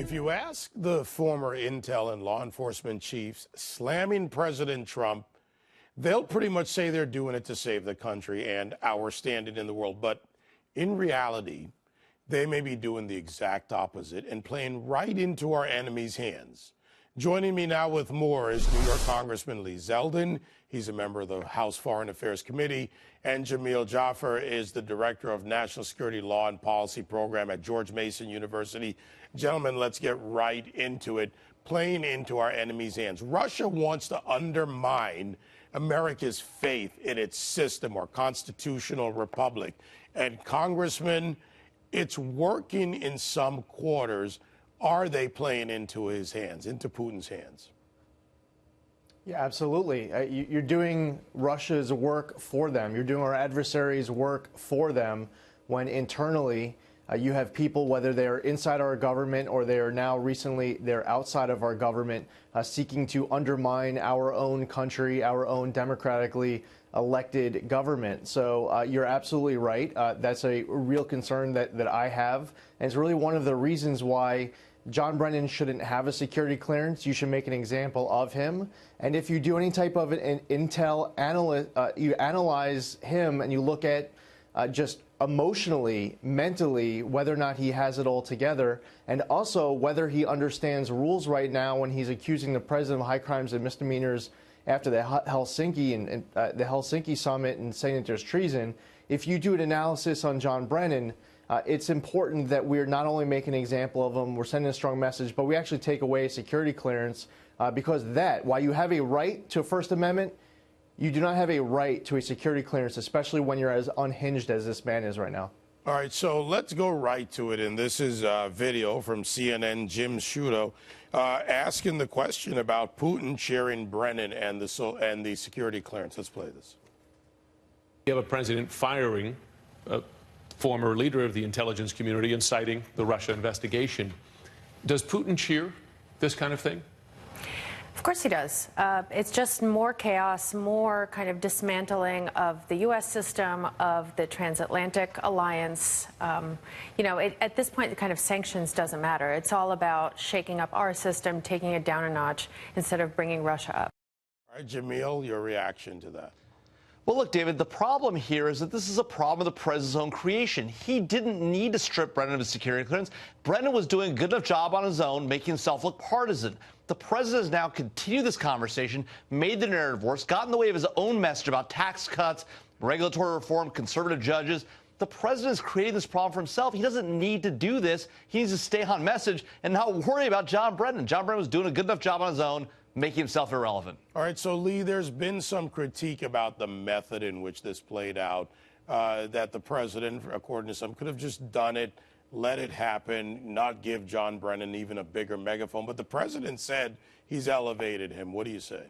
If you ask the former intel and law enforcement chiefs slamming President Trump, they'll pretty much say they're doing it to save the country and our standing in the world. But in reality, they may be doing the exact opposite and playing right into our enemy's hands. Joining me now with more is New York Congressman Lee Zeldin. He's a member of the House Foreign Affairs Committee. And Jamil Jaffer is the Director of National Security Law and Policy Program at George Mason University. Gentlemen, let's get right into it. Playing into our enemy's hands. Russia wants to undermine America's faith in its system, our constitutional republic. And Congressman, it's working in some quarters. Are they playing into his hands, into Putin's hands? Yeah, absolutely. You're doing Russia's work for them. You're doing our adversaries' work for them when internally you have people, whether they're inside our government or they are now they're outside of our government, seeking to undermine our own country, our own democratically elected government. So you're absolutely right. That's a real concern that I have. And it's really one of the reasons why John Brennan shouldn't have a security clearance. You should make an example of him. And if you do any type of an intel analyst, you analyze him and you look at just emotionally, mentally, whether or not he has it all together, and also whether he understands rules right now when he's accusing the president of high crimes and misdemeanors after the Helsinki summit and saying that there's treason. If you do an analysis on John Brennan, it's important that we're not only making an example of him, we're sending a strong message, but we actually take away a security clearance because while you have a right to a First Amendment, you do not have a right to a security clearance, especially when you're as unhinged as this man is right now. All right, so let's go right to it. And this is a video from CNN, Jim Sciutto, asking the question about Putin sharing Brennan and the security clearance. Let's play this. You have a president firing a former leader of the intelligence community, inciting the Russia investigation. Does Putin cheer this kind of thing? Of course he does. It's just more chaos, more kind of dismantling of the U.S. system, of the transatlantic alliance. At this point, the kind of sanctions doesn't matter. It's all about shaking up our system, taking it down a notch instead of bringing Russia up. All right, Jamil, your reaction to that? Well, look, David, the problem here is that this is a problem of the president's own creation. He didn't need to strip Brennan of his security clearance. Brennan was doing a good enough job on his own, making himself look partisan. The president has now continued this conversation, made the narrative worse, got in the way of his own message about tax cuts, regulatory reform, conservative judges. The president is creating this problem for himself. He doesn't need to do this. He needs to stay on message and not worry about John Brennan. John Brennan was doing a good enough job on his own, making himself irrelevant. All right, so Lee, there's been some critique about the method in which this played out, that the president, according to some, could have just done it, let it happen, not give John Brennan even a bigger megaphone. But the president said he's elevated him. What do you say?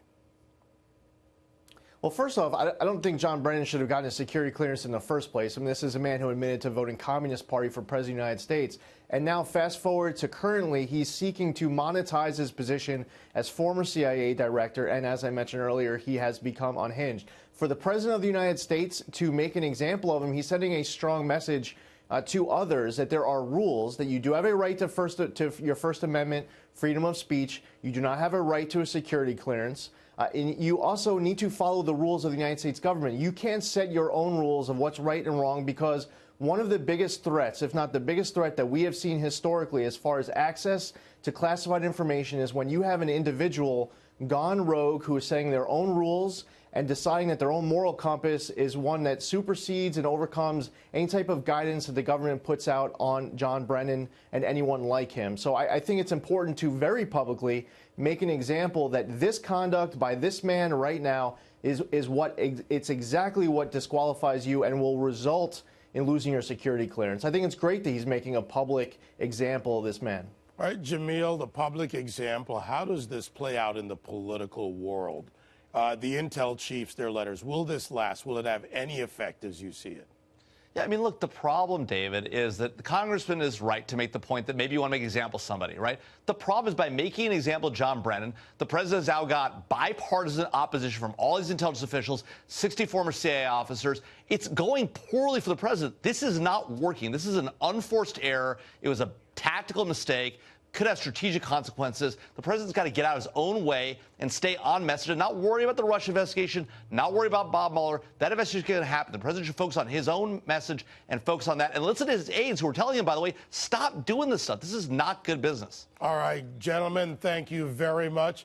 Well, first off, I don't think John Brennan should have gotten a security clearance in the first place. I mean, this is a man who admitted to voting Communist Party for President of the United States. And now fast forward to currently, he's seeking to monetize his position as former CIA director. And as I mentioned earlier, he has become unhinged. For the President of the United States to make an example of him, he's sending a strong message to others that there are rules, that you do have a right to your First Amendment, freedom of speech. You do not have a right to a security clearance. And you also need to follow the rules of the United States government. You can't set your own rules of what's right and wrong, because one of the biggest threats, if not the biggest threat that we have seen historically as far as access to classified information, is when you have an individual gone rogue who is setting their own rules and deciding that their own moral compass is one that supersedes and overcomes any type of guidance that the government puts out on John Brennan and anyone like him. So I think it's important to very publicly make an example that this conduct by this man right now is it's exactly what disqualifies you and will result in losing your security clearance. I think it's great that he's making a public example of this man. All right, Jamil, the public example, how does this play out in the political world? The intel chiefs, their letters, will this last? Will it have any effect as you see it? Yeah, I mean, look, the problem, David, is that the congressman is right to make the point that maybe you want to make an example of somebody, right? The problem is by making an example of John Brennan, the president has now got bipartisan opposition from all these intelligence officials, 60 former CIA officers. It's going poorly for the president. This is not working. This is an unforced error. It was a tactical mistake. could have strategic consequences. The president's got to get out of his own way and stay on message and not worry about the Russia investigation, not worry about Bob Mueller. That investigation is going to happen. The president should focus on his own message and focus on that. And listen to his aides who are telling him, by the way, stop doing this stuff. This is not good business. All right, gentlemen, thank you very much.